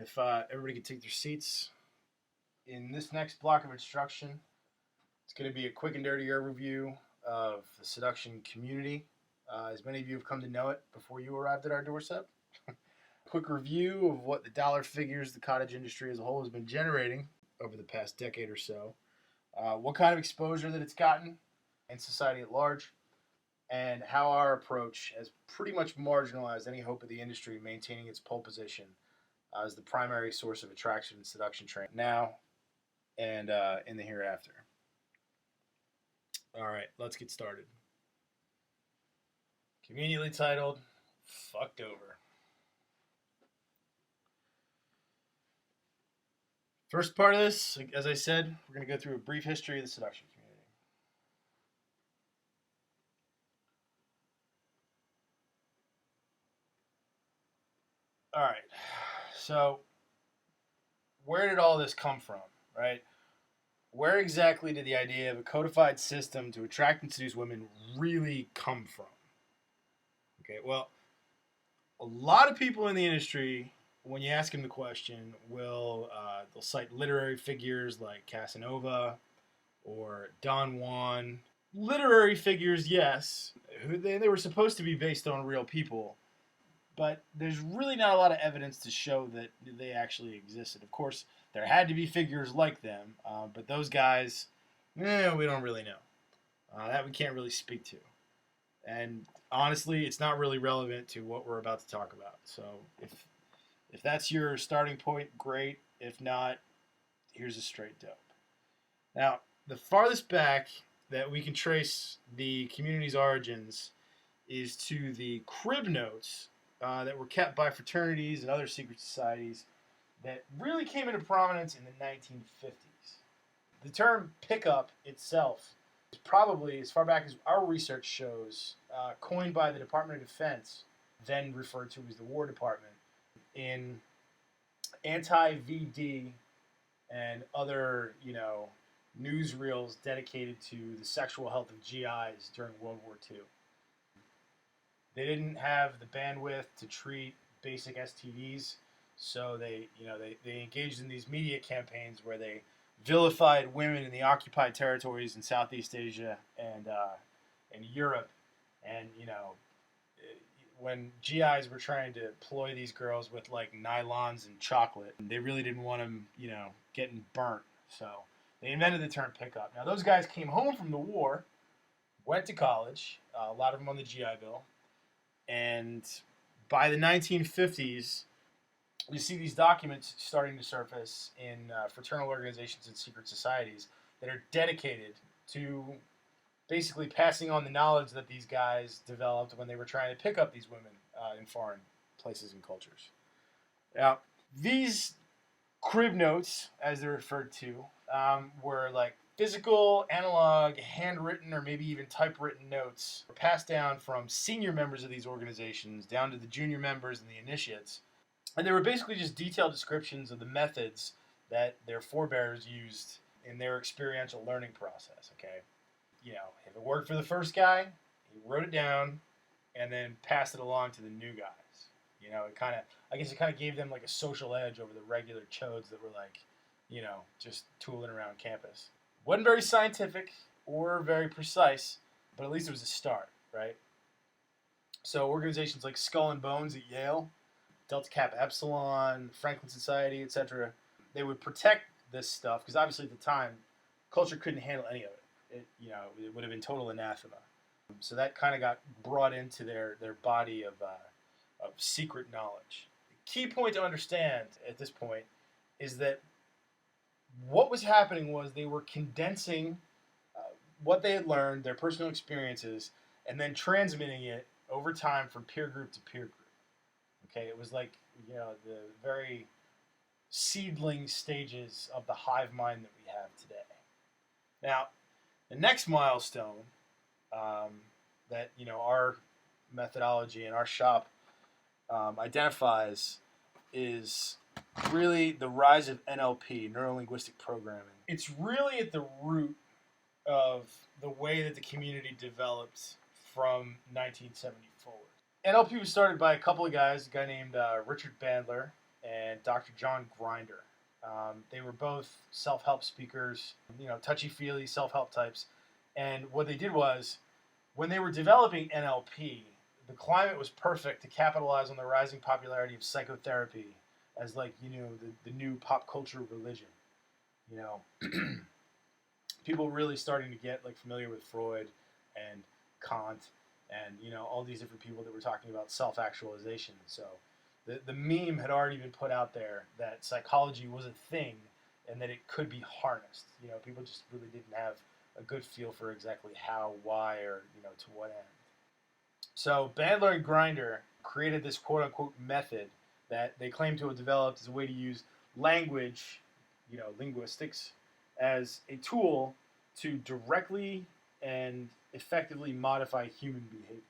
If everybody could take their seats. In this next block of instruction, it's going to be a quick and dirty overview of the seduction community, as many of you have come to know it before you arrived at our doorstep. Quick review of what the dollar figures the cottage industry as a whole has been generating over the past decade or so, what kind of exposure that it's gotten in society at large, and how our approach has pretty much marginalized any hope of the industry maintaining its pole position as the primary source of attraction and seduction training now and in the hereafter. All right, let's get started. Conveniently titled, Fucked Over. First part of this, as I said, we're going to go through a brief history of the seduction community. All right, so where did all this come from, right? Where exactly did the idea of a codified system to attract and seduce women really come from? Okay, well, a lot of people in the industry, when you ask them the question, they'll cite literary figures like Casanova or Don Juan. Literary figures, yes, they were supposed to be based on real people, but there's really not a lot of evidence to show that they actually existed. Of course, there had to be figures like them, but those guys, we don't really know. That we can't really speak to. And honestly, it's not really relevant to what we're about to talk about. So if that's your starting point, great. If not, here's a straight dope. Now, the farthest back that we can trace the community's origins is to the crib notes that were kept by fraternities and other secret societies that really came into prominence in the 1950s. The term pickup itself is probably, as far back as our research shows, coined by the Department of Defense, then referred to as the War Department, in anti-VD and other, newsreels dedicated to the sexual health of GIs during World War II. They didn't have the bandwidth to treat basic STDs, so they engaged in these media campaigns where they vilified women in the occupied territories in Southeast Asia and Europe. And when GIs were trying to ploy these girls with like nylons and chocolate, they really didn't want them, getting burnt. So they invented the term pickup. Now those guys came home from the war, went to college, a lot of them on the GI Bill, and by the 1950s, we see these documents starting to surface in fraternal organizations and secret societies that are dedicated to basically passing on the knowledge that these guys developed when they were trying to pick up these women in foreign places and cultures. Now, these crib notes, as they're referred to, were like physical, analog, handwritten, or maybe even typewritten notes passed down from senior members of these organizations down to the junior members and the initiates. And they were basically just detailed descriptions of the methods that their forebears used in their experiential learning process, okay? If it worked for the first guy, he wrote it down and then passed it along to the new guys. I guess it kind of gave them like a social edge over the regular chodes that were like, just tooling around campus. Wasn't very scientific or very precise, but at least it was a start, right? So organizations like Skull and Bones at Yale, Delta Kappa Epsilon, Franklin Society, etc., they would protect this stuff because obviously at the time, culture couldn't handle any of it. It would have been total anathema. So that kind of got brought into their body of secret knowledge. The key point to understand at this point is that what was happening was they were condensing what they had learned, their personal experiences, and then transmitting it over time from peer group to peer group. Okay, it was like, the very seedling stages of the hive mind that we have today. Now, the next milestone that, our methodology and our shop identifies is really the rise of NLP, neuro-linguistic programming. It's really at the root of the way that the community developed from 1970 forward. NLP was started by a couple of guys, a guy named Richard Bandler and Dr. John Grinder. They were both self-help speakers, touchy-feely self-help types. And what they did was, when they were developing NLP, the climate was perfect to capitalize on the rising popularity of psychotherapy as the new pop culture religion. People really starting to get familiar with Freud and Kant and all these different people that were talking about self-actualization. So the meme had already been put out there that psychology was a thing and that it could be harnessed. People just really didn't have a good feel for exactly how, why, or to what end. So Bandler and Grinder created this quote-unquote method that they claim to have developed as a way to use language, linguistics, as a tool to directly and effectively modify human behavior.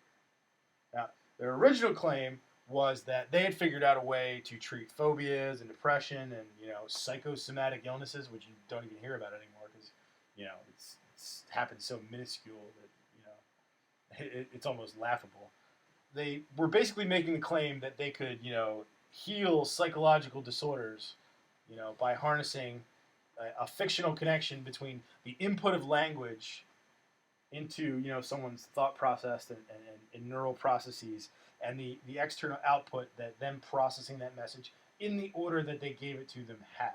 Now, their original claim was that they had figured out a way to treat phobias and depression and psychosomatic illnesses, which you don't even hear about anymore because it's happened so minuscule that it's almost laughable. They were basically making the claim that they could heal psychological disorders by harnessing a fictional connection between the input of language into someone's thought process and neural processes and the external output that them processing that message in the order that they gave it to them had.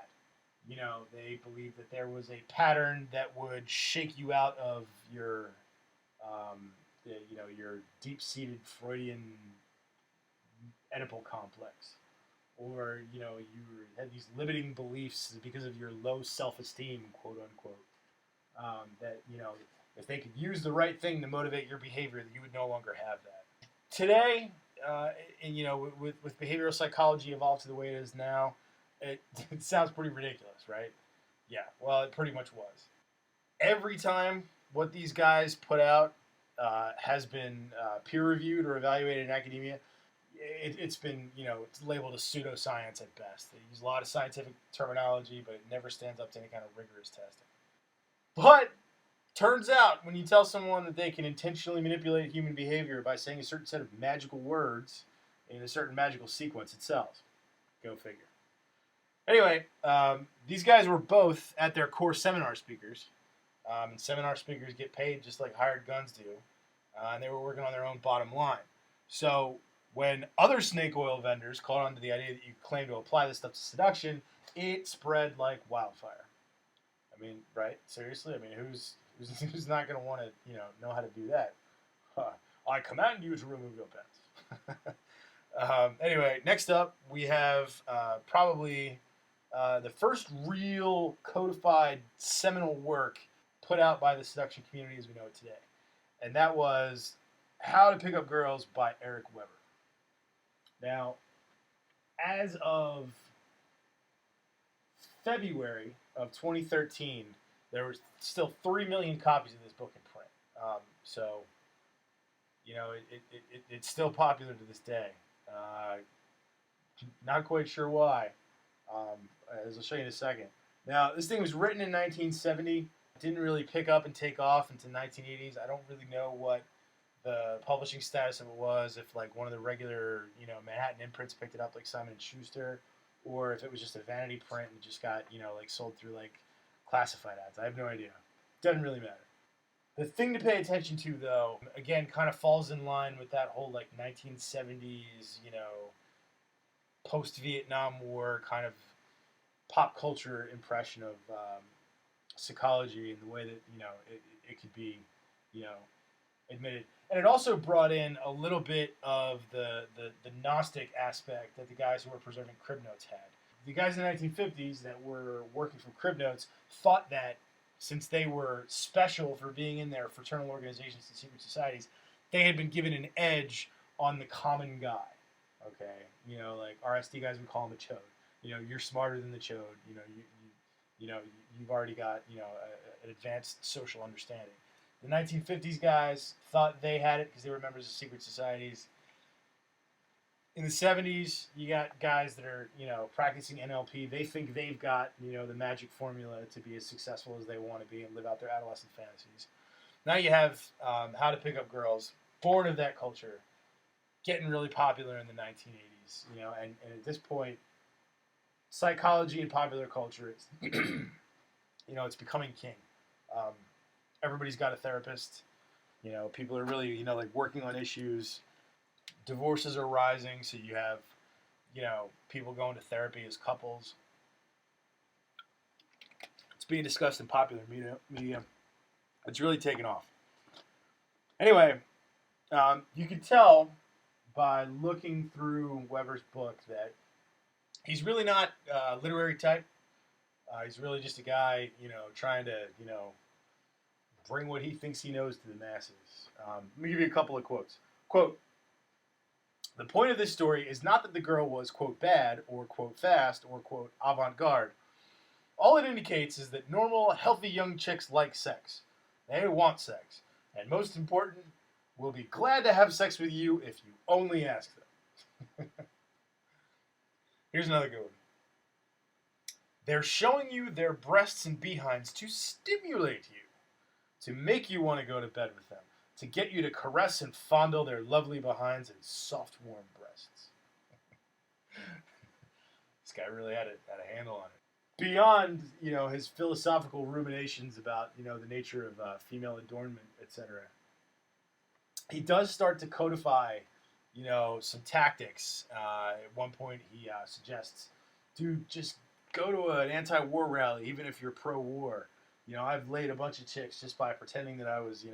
They believed that there was a pattern that would shake you out of your your deep-seated Freudian Oedipal complex, or you had these limiting beliefs because of your low self-esteem, quote unquote. That if they could use the right thing to motivate your behavior, that you would no longer have that. Today, with behavioral psychology evolved to the way it is now, it sounds pretty ridiculous, right? Yeah, well, it pretty much was. Every time what these guys put out has been peer-reviewed or evaluated in academia, it's been, it's labeled as pseudoscience at best. They use a lot of scientific terminology, but it never stands up to any kind of rigorous testing. But turns out, when you tell someone that they can intentionally manipulate human behavior by saying a certain set of magical words in a certain magical sequence, it sells. Go figure. Anyway, these guys were both at their core seminar speakers. And seminar speakers get paid just like hired guns do. And they were working on their own bottom line. So when other snake oil vendors caught on to the idea that you claim to apply this stuff to seduction, it spread like wildfire. I mean, right? Seriously? I mean, who's not going to want to, know how to do that? I command you to remove your pants. Anyway, next up, we have probably the first real codified seminal work put out by the seduction community as we know it today. And that was How to Pick Up Girls by Eric Weber. Now, as of February of 2013, there were still 3 million copies of this book in print. So, it's still popular to this day. Not quite sure why, as I'll show you in a second. Now, this thing was written in 1970. Didn't really pick up and take off into 1980s. I don't really know what the publishing status of it was, if one of the regular, Manhattan imprints picked it up like Simon & Schuster, or if it was just a vanity print and just got, sold through classified ads. I have no idea. Doesn't really matter. The thing to pay attention to, though, again, kind of falls in line with that whole 1970s, post-Vietnam War kind of pop culture impression of psychology and the way that it could be admitted. And it also brought in a little bit of the Gnostic aspect that the guys who were preserving crib notes had. The guys in the 1950s that were working from crib notes thought that since they were special for being in their fraternal organizations and secret societies, they had been given an edge on the common guy. Okay, RSD guys would call him a chode. You're smarter than the chode. You've already got an advanced social understanding. The 1950s guys thought they had it because they were members of secret societies. In the 70s, you got guys that are practicing NLP. They think they've got the magic formula to be as successful as they want to be and live out their adolescent fantasies. Now you have How to Pick Up Girls, born of that culture, getting really popular in the 1980s. And at this point, psychology and popular culture is, it's becoming king. Um, Everybody's got a therapist. People are really, like working on issues. Divorces are rising, so you have, people going to therapy as couples. It's being discussed in popular media. It's really taken off. Anyway, you can tell by looking through Weber's book that he's really not a literary type. He's really just a guy, trying to, bring what he thinks he knows to the masses. Let me give you a couple of quotes. Quote, "The point of this story is not that the girl was, quote, bad, or, quote, fast, or, quote, avant-garde. All it indicates is that normal, healthy young chicks like sex. They want sex. And most important, will be glad to have sex with you if you only ask them." Here's another good one. "They're showing you their breasts and behinds to stimulate you, to make you want to go to bed with them, to get you to caress and fondle their lovely behinds and soft, warm breasts." This guy really had a handle on it. Beyond, his philosophical ruminations about, the nature of female adornment, etc., he does start to codify, some tactics. At one point, he suggests, dude, just go to an anti-war rally, even if you're pro-war. I've laid a bunch of chicks just by pretending that I was,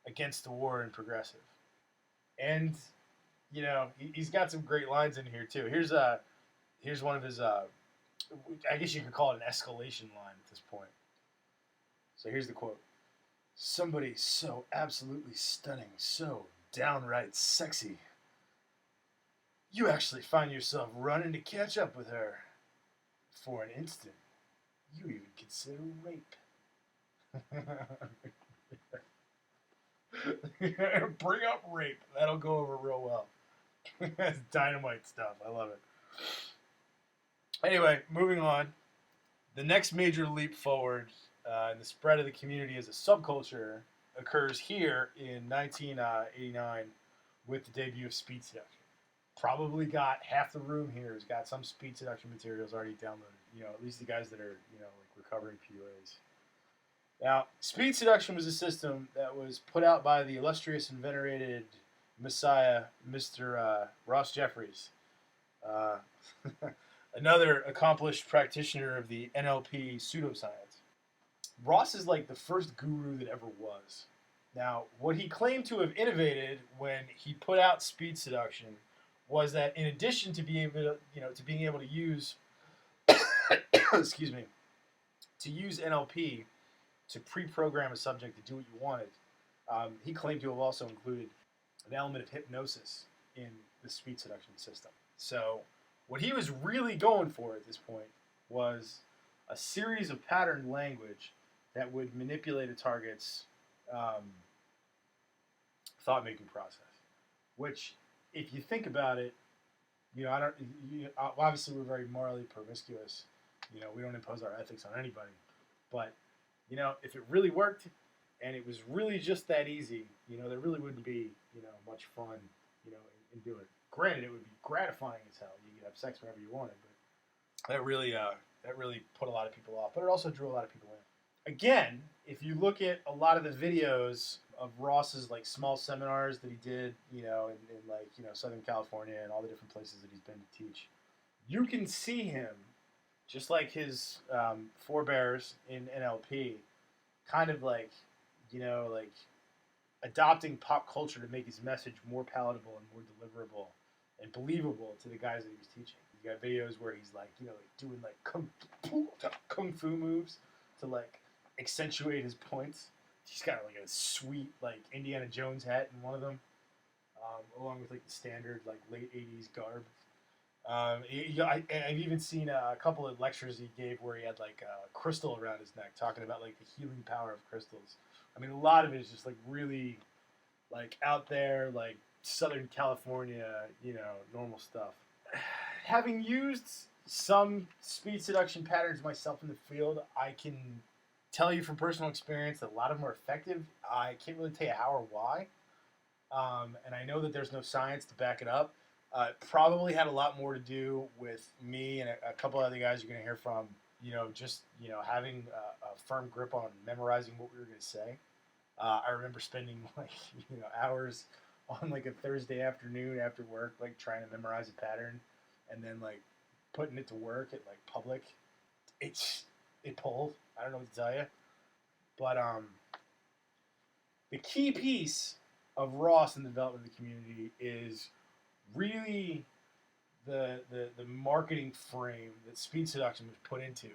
against the war and progressive. And, he's got some great lines in here, too. Here's one of his, I guess you could call it an escalation line at this point. So here's the quote. "Somebody so absolutely stunning, so downright sexy. You actually find yourself running to catch up with her. For an instant, you even consider rape." Bring up rape. That'll go over real well. That's dynamite stuff. I love it. Anyway, moving on. The next major leap forward in the spread of the community as a subculture occurs here in 1989 with the debut of speed seduction. Probably got half the room here has got some speed seduction materials already downloaded. At least the guys that are, like recovering PUAs. Now, speed seduction was a system that was put out by the illustrious and venerated Messiah, Mr. Ross Jeffries. Another accomplished practitioner of the NLP pseudoscience. Ross is like the first guru that ever was. Now, what he claimed to have innovated when he put out speed seduction was that in addition to being able to use, excuse me, to use NLP to pre-program a subject to do what you wanted, he claimed to have also included an element of hypnosis in the speed seduction system. So what he was really going for at this point was a series of patterned language that would manipulate a target's thought-making process. Which, if you think about it, obviously we're very morally promiscuous. We don't impose our ethics on anybody. But, if it really worked and it was really just that easy, there really wouldn't be, much fun, in doing it. Granted, it would be gratifying as hell. You could have sex whenever you wanted, but that really put a lot of people off. But it also drew a lot of people in. Again, if you look at a lot of the videos of Ross's like small seminars that he did, in Southern California and all the different places that he's been to teach, you can see him, just like his forebears in NLP, kind of like adopting pop culture to make his message more palatable and more deliverable and believable to the guys that he was teaching. You got videos where he's doing kung fu moves to accentuate his points. He's got a sweet Indiana Jones hat in one of them, along with the standard late '80s garb. I've even seen a couple of lectures he gave where he had a crystal around his neck, talking about the healing power of crystals. I mean, a lot of it is just really out there, Southern California, normal stuff. Having used some speed seduction patterns myself in the field, I can tell you from personal experience that a lot of them are effective. I can't really tell you how or why. And I know that there's no science to back it up. Probably had a lot more to do with me and a couple other guys you're going to hear from, just, having a firm grip on memorizing what we were going to say. I remember spending like, hours on like a Thursday afternoon after work, like trying to memorize a pattern and then like putting it to work at like public. It pulled. I don't know what to tell you. But the key piece of Ross in the development of the community is really the marketing frame that Speed Seduction was put into.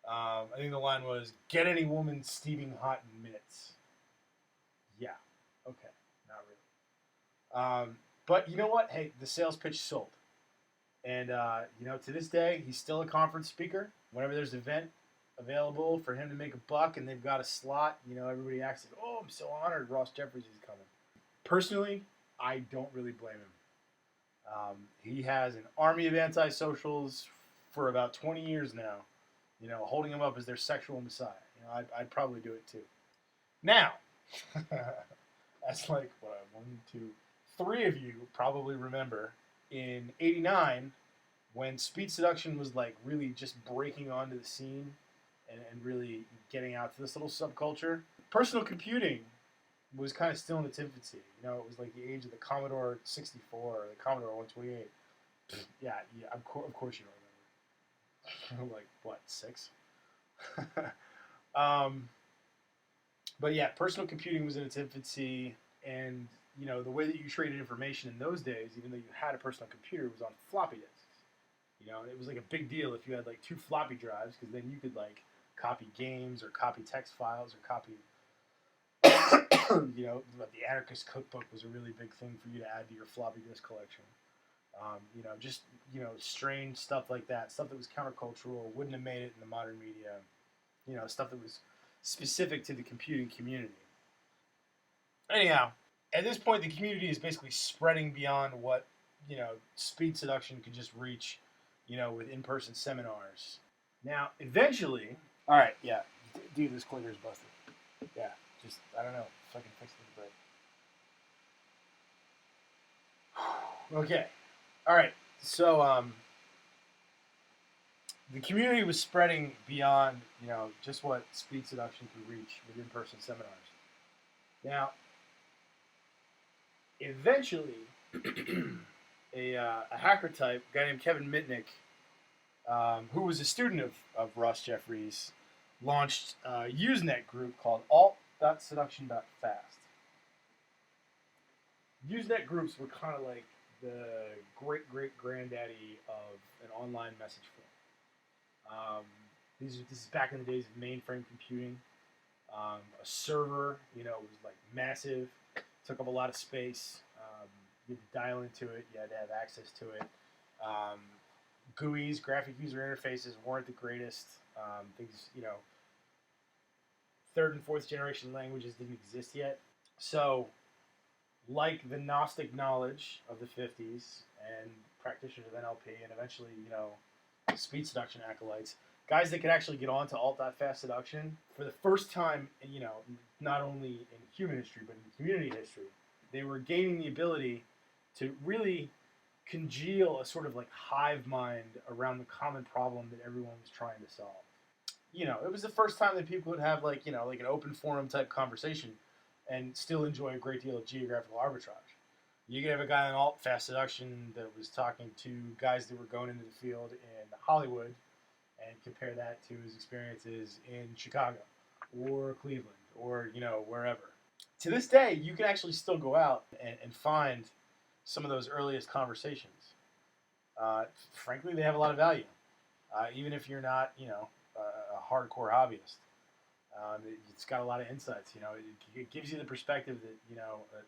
I think the line was, "Get any woman steaming hot in minutes." Yeah, okay, not really. But you know what? Hey, the sales pitch sold. And, to this day, he's still a conference speaker. Whenever there's an event available for him to make a buck and they've got a slot, everybody acts like, "Oh, I'm so honored Ross Jeffries is coming." Personally, I don't really blame him. He has an army of anti-socials for about 20 years now, holding him up as their sexual messiah. I'd probably do it too. Now, that's like, what, 1, 2, 3 of you probably remember in '89 when Speed Seduction was like really just breaking onto the scene and really getting out to this little subculture. Personal computing was kind of still in its infancy. It was like the age of the Commodore 64 or the Commodore 128. Yeah, of course you don't remember. Like, what, 6? But yeah, personal computing was in its infancy, and the way that you traded information in those days, even though you had a personal computer, was on floppy disks. And it was like a big deal if you had like 2 floppy drives, because then you could like copy games or copy text files or copy. The Anarchist Cookbook was a really big thing for you to add to your floppy disk collection. Just strange stuff like that, stuff that was countercultural, wouldn't have made it in the modern media. Stuff that was specific to the computing community. Anyhow, at this point, the community is basically spreading beyond what Speed Seduction could just reach, with in-person seminars. Now, eventually, all right, yeah, dude, this clicker's busted. Yeah, just I don't know, fucking fix the break. Okay, all right, so the community was spreading beyond, just what Speed Seduction could reach with in-person seminars. Now, eventually, a hacker type, a guy named Kevin Mitnick, who was a student of Ross Jeffries, launched a Usenet group called alt.seduction.fast. Usenet groups were kind of like the great-great-granddaddy of an online message form. This is back in the days of mainframe computing. A server, was like massive, took up a lot of space. You had to dial into it. You had to have access to it. GUIs, graphic user interfaces, weren't the greatest. Things, third and fourth generation languages didn't exist yet. So, like the Gnostic knowledge of the 50s and practitioners of NLP and eventually, Speed Seduction acolytes, guys that could actually get onto alt.fast seduction for the first time, not only in human history, but in community history, they were gaining the ability to really congeal a sort of like hive mind around the common problem that everyone was trying to solve. It was the first time that people would have like an open forum type conversation and still enjoy a great deal of geographical arbitrage. You could have a guy on alt-fast seduction that was talking to guys that were going into the field in Hollywood and compare that to his experiences in Chicago or Cleveland or, wherever. To this day, you can actually still go out and find some of those earliest conversations. Frankly, they have a lot of value, even if you're not, a hardcore hobbyist. It's got a lot of insights. It gives you the perspective that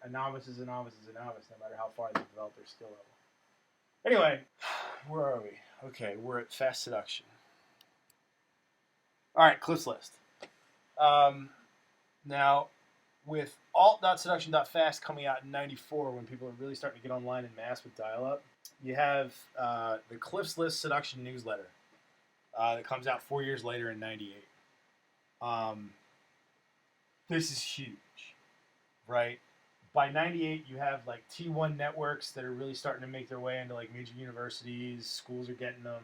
a novice is a novice is a novice, no matter how far they've developed their skill level. Anyway, where are we? Okay, we're at fast seduction. All right, clips list. Now, with alt.seduction.fast coming out in '94, when people are really starting to get online in mass with dial-up, you have the Cliffs List Seduction newsletter that comes out 4 years later in '98. This is huge, right? By 98, you have like T1 networks that are really starting to make their way into like major universities. Schools are getting them.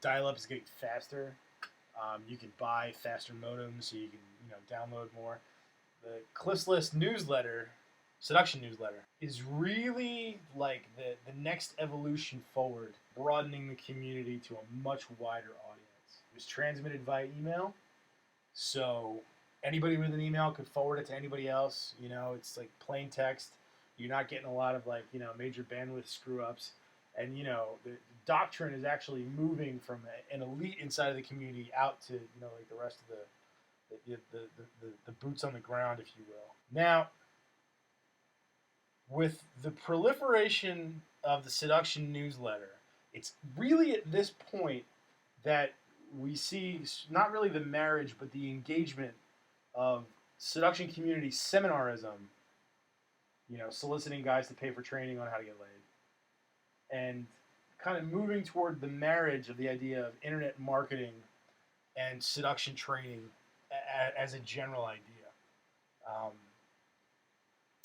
Dial-up is getting faster. You can buy faster modems so you can download more. The Cliff's List newsletter, Seduction newsletter, is really like the next evolution forward, broadening the community to a much wider audience. It was transmitted via email, so anybody with an email could forward it to anybody else. It's like plain text. You're not getting a lot of major bandwidth screw ups. And the doctrine is actually moving from an elite inside of the community out to like the rest of the boots on the ground, if you will. Now, with the proliferation of the Seduction newsletter, it's really at this point that we see not really the marriage, but the engagement of Seduction community seminarism, soliciting guys to pay for training on how to get laid, and kind of moving toward the marriage of the idea of internet marketing and seduction training as a general idea.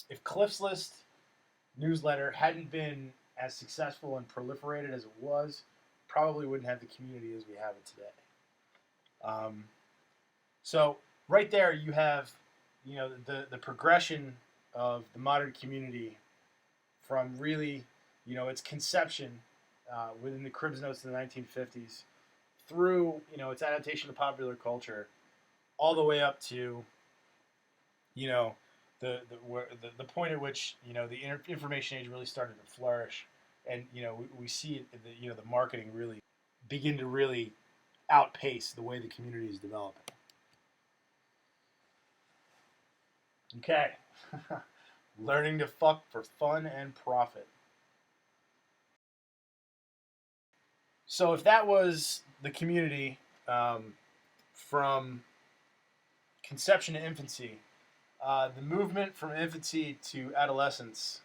If Cliff's List newsletter hadn't been as successful and proliferated as it was, probably wouldn't have the community as we have it today. So right there you have the progression of the modern community from really its conception within the Cribs Notes in the 1950s through its adaptation to popular culture, all the way up to the point at which the information age really started to flourish, and we see the marketing really begin to really outpace the way the community is developing. Okay, learning to fuck for fun and profit. So if that was the community from conception to infancy, the movement from infancy to adolescence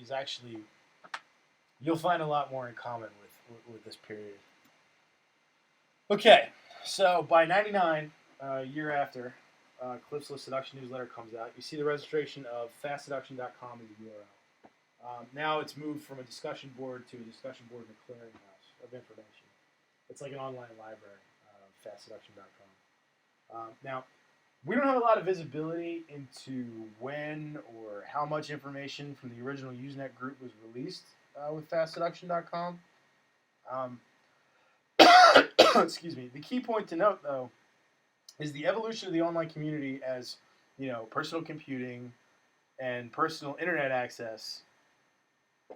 is actually, you'll find a lot more in common with this period. Okay, so by 99, a year after, Cliff's List Seduction newsletter comes out. You see the registration of fastseduction.com as the URL. Now it's moved from a discussion board to a discussion board in a clearinghouse of information. It's like an online library, fastseduction.com. Now, we don't have a lot of visibility into when or how much information from the original Usenet group was released with fastseduction.com. Excuse me. The key point to note, though, is the evolution of the online community as personal computing and personal internet access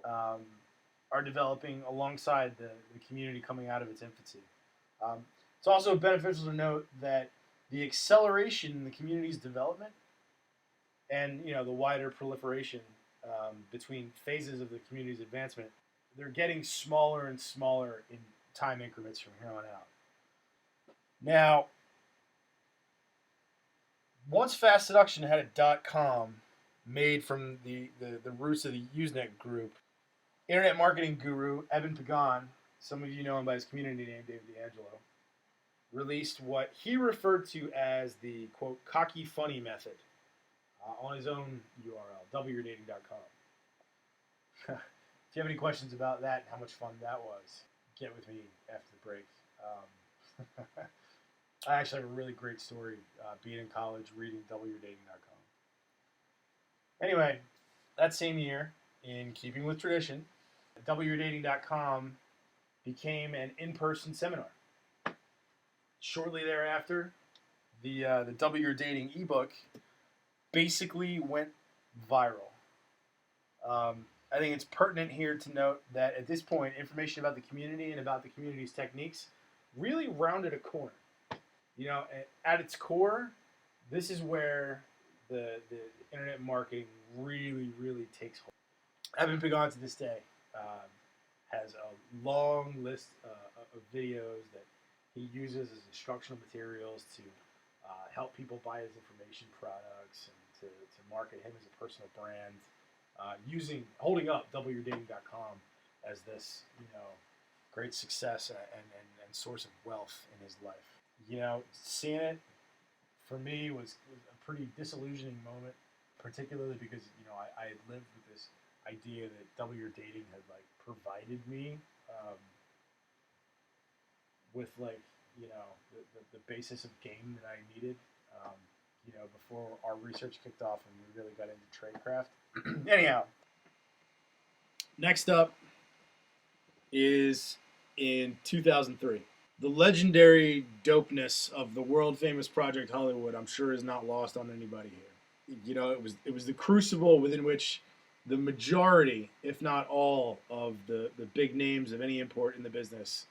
are developing alongside the community coming out of its infancy. It's also beneficial to note that the acceleration in the community's development and the wider proliferation between phases of the community's advancement, they're getting smaller and smaller in time increments from here on out. Now, once Fast Seduction had a .com made from the roots of the Usenet group, internet marketing guru Eben Pagan, some of you know him by his community name, David D'Angelo, released what he referred to as the, quote, cocky funny method on his own URL, wyourdating.com. If you have any questions about that and how much fun that was, get with me after the break. I actually have a really great story being in college reading wyourdating.com. Anyway, that same year, in keeping with tradition, wyourdating.com became an in-person seminar. Shortly thereafter, the W Your Dating ebook basically went viral. I think it's pertinent here to note that at this point, information about the community and about the community's techniques really rounded a corner. At its core, this is where the internet marketing really, really takes hold. Eben Pagan to this day has a long list of videos that he uses as instructional materials to help people buy his information products and to market him as a personal brand, holding up wyourdating.com as this great success and source of wealth in his life. Seeing it for me was a pretty disillusioning moment. particularly because I had lived with this idea that Double Your Dating had like provided me with like the basis of game that I needed. Before our research kicked off and we really got into tradecraft. Anyhow, next up is in 2003. The legendary dopeness of the world famous Project Hollywood, I'm sure, is not lost on anybody here. It was the crucible within which the majority, if not all, of the big names of any import in the business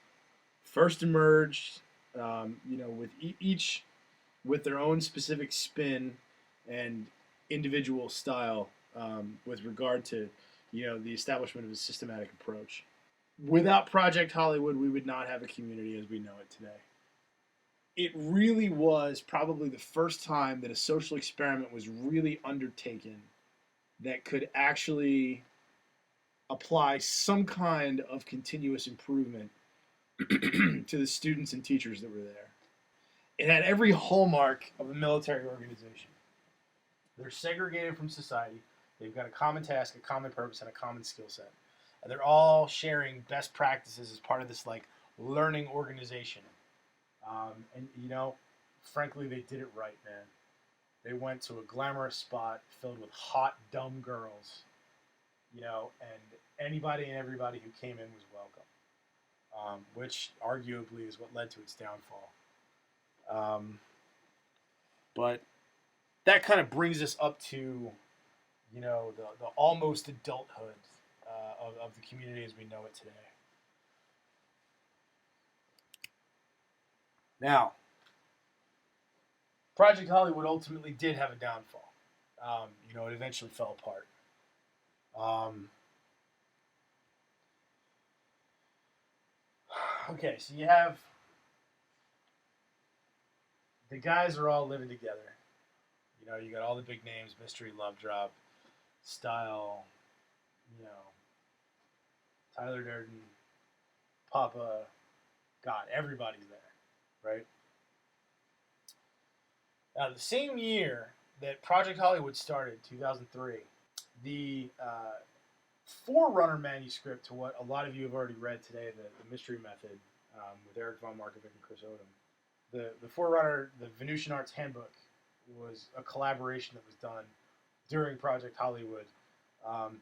first emerged. With each with their own specific spin and individual style with regard to the establishment of a systematic approach. Without Project Hollywood, we would not have a community as we know it today. It really was probably the first time that a social experiment was really undertaken that could actually apply some kind of continuous improvement to the students and teachers that were there. It had every hallmark of a military organization. They're segregated from society. They've got a common task, a common purpose, and a common skill set. And they're all sharing best practices as part of this like learning organization. Frankly, they did it right, man. They went to a glamorous spot filled with hot, dumb girls, and anybody and everybody who came in was welcome, which arguably is what led to its downfall. But that kind of brings us up to, the almost adulthood of the community as we know it today. Now, Project Hollywood ultimately did have a downfall. It eventually fell apart. Okay, so you have the guys are all living together. You got all the big names: Mystery, Love Drop, Style, Tyler Durden, Papa. God, everybody's there, right? Now, the same year that Project Hollywood started, 2003, the forerunner manuscript to what a lot of you have already read today, the Mystery Method, with Eric von Markovic and Chris Odom. The forerunner, the Venusian Arts Handbook, was a collaboration that was done during Project Hollywood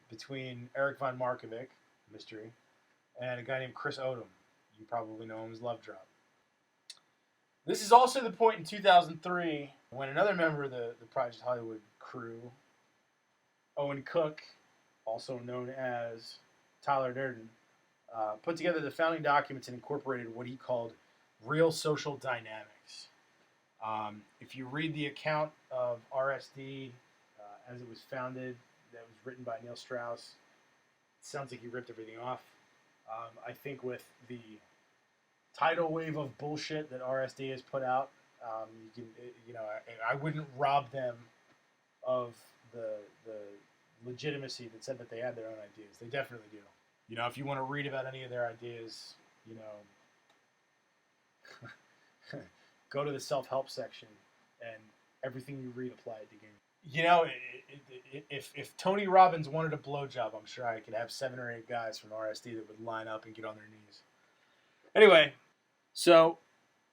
between Eric von Markovic, Mystery, and a guy named Chris Odom. You probably know him as Love Drop. This is also the point in 2003 when another member of the Project Hollywood crew, Owen Cook, also known as Tyler Durden, put together the founding documents and incorporated what he called real social dynamics. If you read the account of RSD as it was founded, that was written by Neil Strauss, it sounds like he ripped everything off. I think with the tidal wave of bullshit that RSD has put out, I wouldn't rob them of the legitimacy that said that they had their own ideas. They definitely do. If you want to read about any of their ideas, go to the self-help section, and everything you read apply it to games. If Tony Robbins wanted a blowjob, I'm sure I could have 7 or 8 guys from RSD that would line up and get on their knees. Anyway, so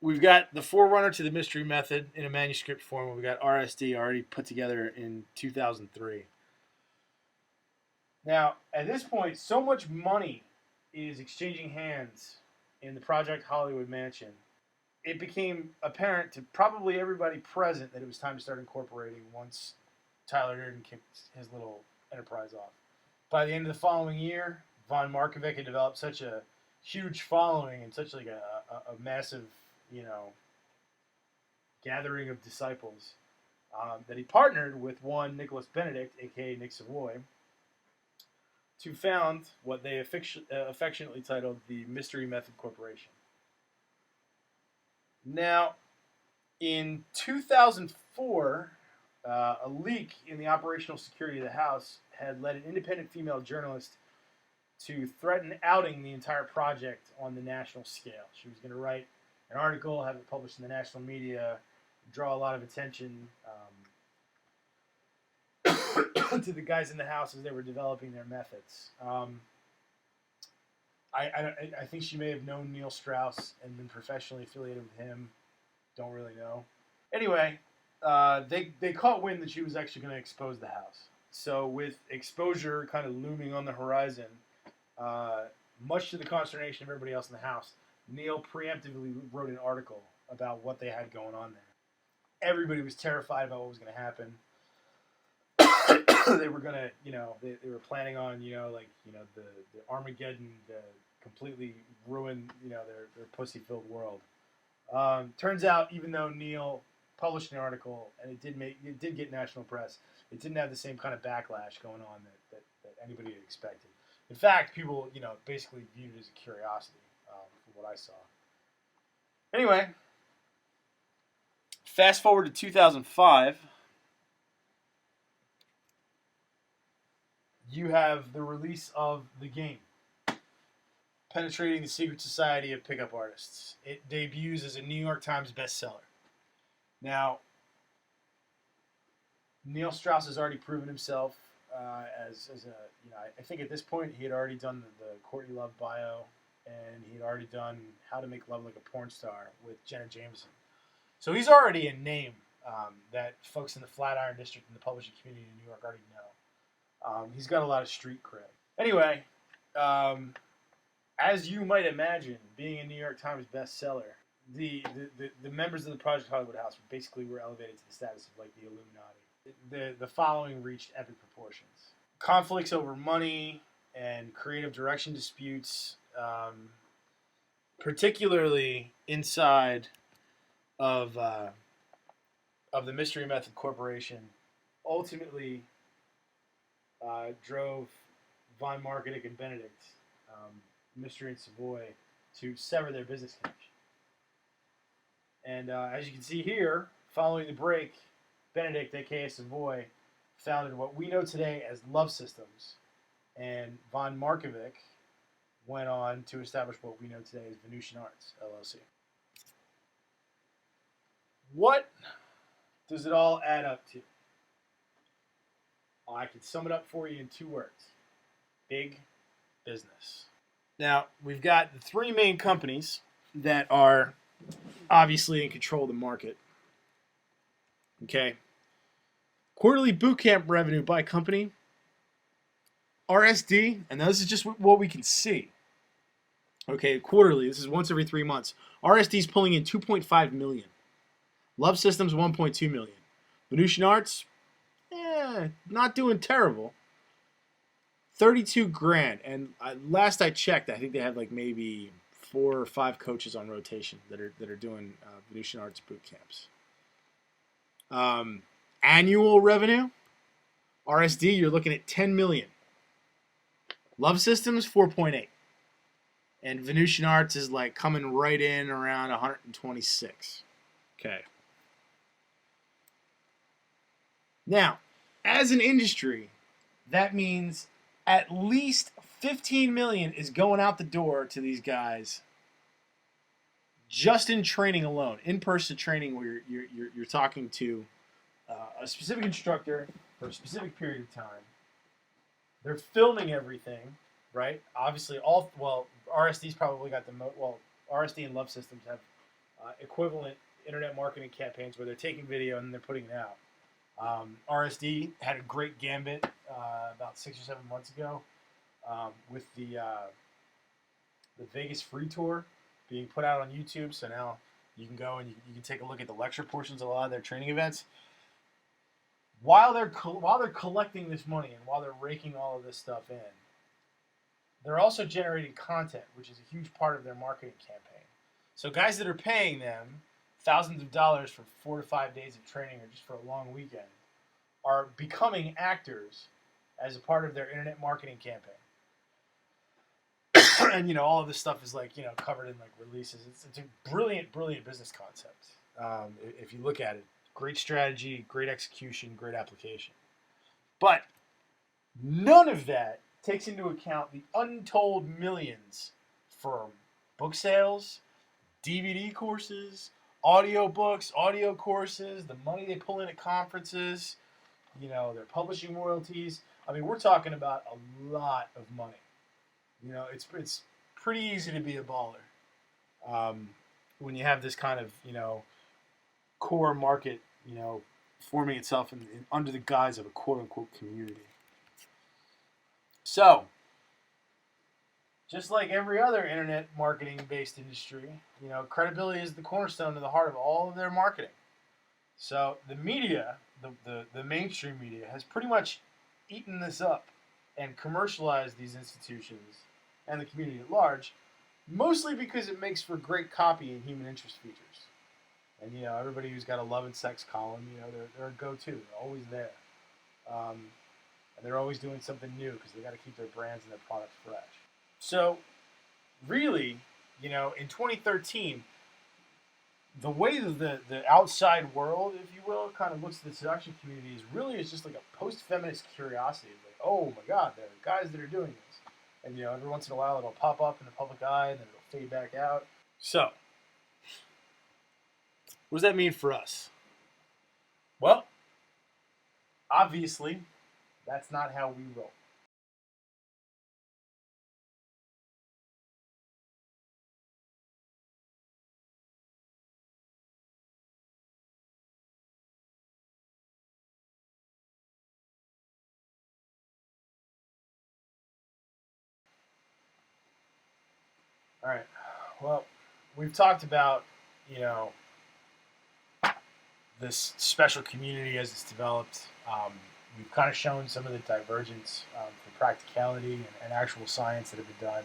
we've got the forerunner to the Mystery Method in a manuscript form. We've got RSD already put together in 2003. Now, at this point, so much money is exchanging hands in the Project Hollywood mansion. It became apparent to probably everybody present that it was time to start incorporating once Tyler Durden kicked his little enterprise off. By the end of the following year, von Markovic had developed such a huge following and such like a massive, gathering of disciples that he partnered with one Nicholas Benedict, aka Nick Savoy, to found what they affectionately titled the Mystery Method Corporation. Now, in 2004, a leak in the operational security of the House had led an independent female journalist to threaten outing the entire project on the national scale. She was going to write an article, have it published in the national media, draw a lot of attention. to the guys in the house as they were developing their methods. I think she may have known Neil Strauss and been professionally affiliated with him. Don't really know. Anyway, they caught wind that she was actually going to expose the house. So with exposure kind of looming on the horizon, much to the consternation of everybody else in the house, Neil preemptively wrote an article about what they had going on there. Everybody was terrified about what was going to happen. They were going to, they were planning on, the Armageddon, completely ruin, their pussy-filled world. Turns out, even though Neil published an article and it did get national press, it didn't have the same kind of backlash going on that anybody had expected. In fact, people, basically viewed it as a curiosity, from what I saw. Anyway, fast forward to 2005. You have the release of The Game, Penetrating the Secret Society of Pickup Artists. It debuts as a New York Times bestseller. Now, Neil Strauss has already proven himself as a, I think at this point he had already done the Courtney Love bio, and he had already done How to Make Love Like a Porn Star with Jenna Jameson. So he's already a name that folks in the Flatiron District and the publishing community in New York already know. He's got a lot of street cred. Anyway, as you might imagine, being a New York Times bestseller, the members of the Project Hollywood House basically were elevated to the status of like the Illuminati. The following reached epic proportions. Conflicts over money and creative direction disputes, particularly inside of the Mystery Method Corporation, ultimately drove Von Marketing and Benedict, Mystery and Savoy, to sever their business connection. And as you can see here, following the break, Benedict, aka Savoy, founded what we know today as Love Systems, and Von Markovic went on to establish what we know today as Venusian Arts, LLC. What does it all add up to? I can sum it up for you in 2 words. Big business. Now, we've got the 3 main companies that are obviously in control of the market. Okay. Quarterly bootcamp revenue by company. RSD, and this is just what we can see. Okay, quarterly, this is once every 3 months. RSD is pulling in $2.5 million. Love Systems, $1.2 million. Venusian Arts, not doing terrible. 32 grand, and last I checked, I think they had like maybe 4 or 5 coaches on rotation that are doing Venusian Arts boot camps. Annual revenue, RSD, you're looking at 10 million. Love Systems, 4.8, and Venusian Arts is like coming right in around 126. Okay. Now, as an industry, that means at least 15 million is going out the door to these guys just in training alone, in-person training where you're talking to a specific instructor for a specific period of time. They're filming everything, right? Obviously, RSD's probably got RSD and Love Systems have equivalent internet marketing campaigns where they're taking video and they're putting it out. RSD had a great gambit about 6 or 7 months ago with the Vegas free tour being put out on YouTube. So now you can go and you can take a look at the lecture portions of a lot of their training events. While they're collecting this money and while they're raking all of this stuff in, they're also generating content, which is a huge part of their marketing campaign. So guys that are paying them thousands of dollars for 4 to 5 days of training or just for a long weekend are becoming actors as a part of their internet marketing campaign. And all of this stuff is covered in releases. It's a brilliant business concept. If you look at it, great strategy, great execution, great application. But none of that takes into account the untold millions for book sales, DVD courses, audio books, audio courses, the money they pull in at conferences, their publishing royalties. I mean, we're talking about a lot of money. It's pretty easy to be a baller when you have this kind of core market forming itself under the guise of a quote unquote community. So, just like every other internet marketing based industry, credibility is the cornerstone to the heart of all of their marketing. So the media, the mainstream media, has pretty much eaten this up and commercialized these institutions and the community at large, mostly because it makes for great copy and human interest features. And everybody who's got a love and sex column, they're a go-to. They're always there, and they're always doing something new because they got to keep their brands and their products fresh. So, really, in 2013, the way that the outside world, if you will, kind of looks at the seduction community is just like a post-feminist curiosity. Like, oh my God, there are guys that are doing this. And, every once in a while it'll pop up in the public eye and then it'll fade back out. So, what does that mean for us? Well, obviously, that's not how we roll. All right. Well, we've talked about, this special community as it's developed. We've kind of shown some of the divergence for practicality and actual science that have been done.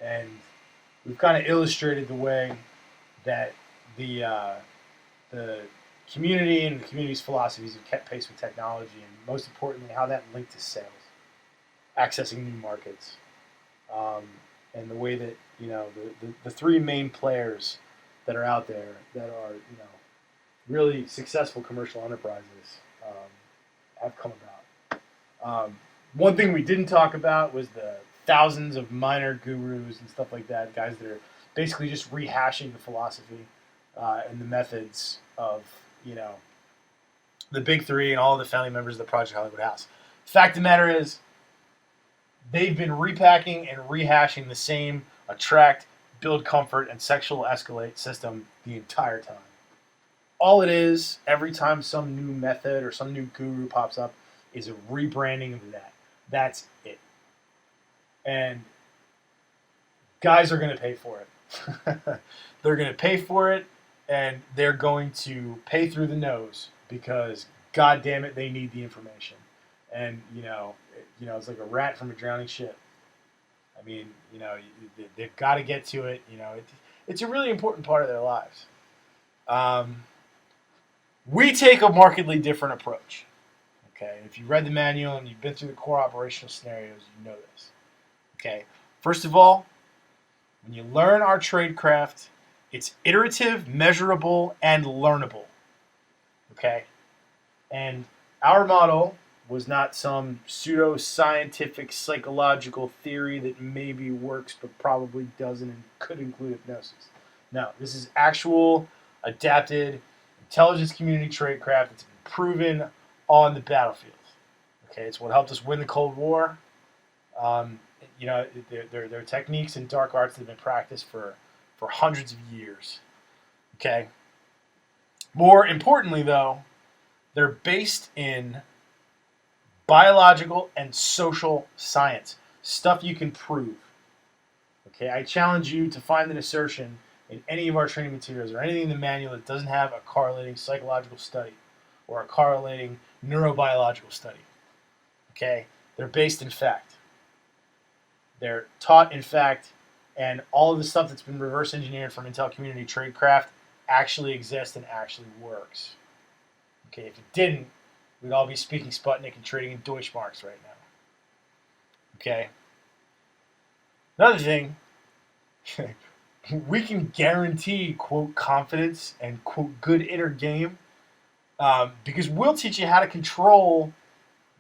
And we've kind of illustrated the way that the community and the community's philosophies have kept pace with technology, and most importantly, how that linked to sales, accessing new markets, and the way that the three main players that are out there that are really successful commercial enterprises have come about. One thing we didn't talk about was the thousands of minor gurus and stuff like that, guys that are basically just rehashing the philosophy and the methods of the big three and all the founding members of the Project Hollywood House. Fact of the matter is, they've been repacking and rehashing the same attract, build comfort, and sexual escalate system the entire time. All it is, every time some new method or some new guru pops up, is a rebranding of that. That's it. And guys are going to pay for it. They're going to pay for it, and they're going to pay through the nose because, God damn it, they need the information. And, it's like a rat from a drowning ship. I mean, they've got to get to it. It's a really important part of their lives. We take a markedly different approach. Okay, if you read the manual and you've been through the core operational scenarios, you know this. Okay, first of all, when you learn our tradecraft, it's iterative, measurable, and learnable. Okay, and our model was not some pseudo-scientific psychological theory that maybe works but probably doesn't and could include hypnosis. No, this is actual, adapted, intelligence community tradecraft that's been proven on the battlefield. Okay, it's what helped us win the Cold War. There are techniques and dark arts that have been practiced for hundreds of years. Okay. More importantly, though, they're based in biological and social science, stuff you can prove. Okay, I challenge you to find an assertion in any of our training materials or anything in the manual that doesn't have a correlating psychological study or a correlating neurobiological study. Okay, they're based in fact. They're taught in fact, and all of the stuff that's been reverse engineered from Intel Community Tradecraft actually exists and actually works. Okay, if it didn't, we'd all be speaking Sputnik and trading in Deutschmarks right now. Okay. Another thing, we can guarantee, quote, confidence and, quote, good inner game because we'll teach you how to control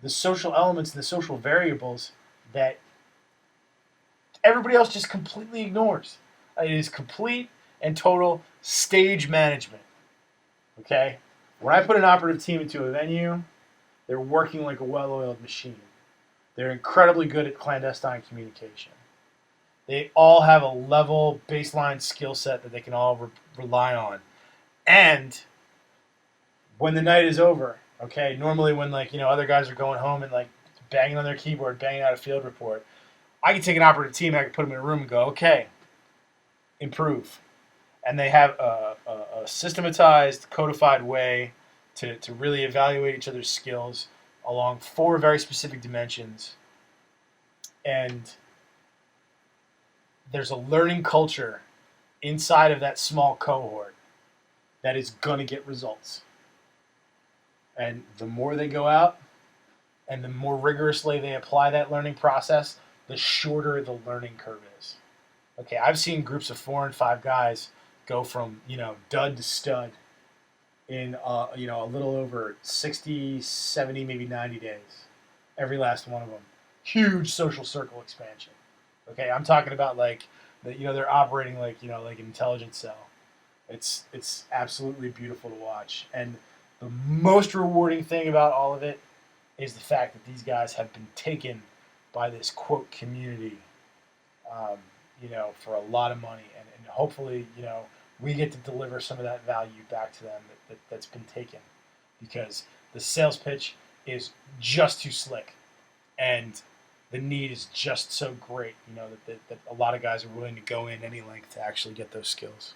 the social elements and the social variables that everybody else just completely ignores. It is complete and total stage management. Okay? When I put an operative team into a venue, They're working like a well-oiled machine. They're incredibly good at clandestine communication. They all have a level baseline skill set that they can all rely on. And when the night is over, okay, normally when other guys are going home and banging on their keyboard, banging out a field report, I can take an operative team and I can put them in a room and go, okay, improve. And they have a systematized, codified way to really evaluate each other's skills along 4 very specific dimensions. And there's a learning culture inside of that small cohort that is going to get results. And the more they go out and the more rigorously they apply that learning process, the shorter the learning curve is. Okay, I've seen groups of 4 and 5 guys go from, dud to stud in, a little over 60, 70, maybe 90 days. Every last one of them. Huge social circle expansion. Okay, I'm talking about they're operating like an intelligence cell. It's absolutely beautiful to watch. And the most rewarding thing about all of it is the fact that these guys have been taken by this quote community, for a lot of money, and hopefully, we get to deliver some of that value back to them that's been taken, because the sales pitch is just too slick, and the need is just so great, that a lot of guys are willing to go in any length to actually get those skills.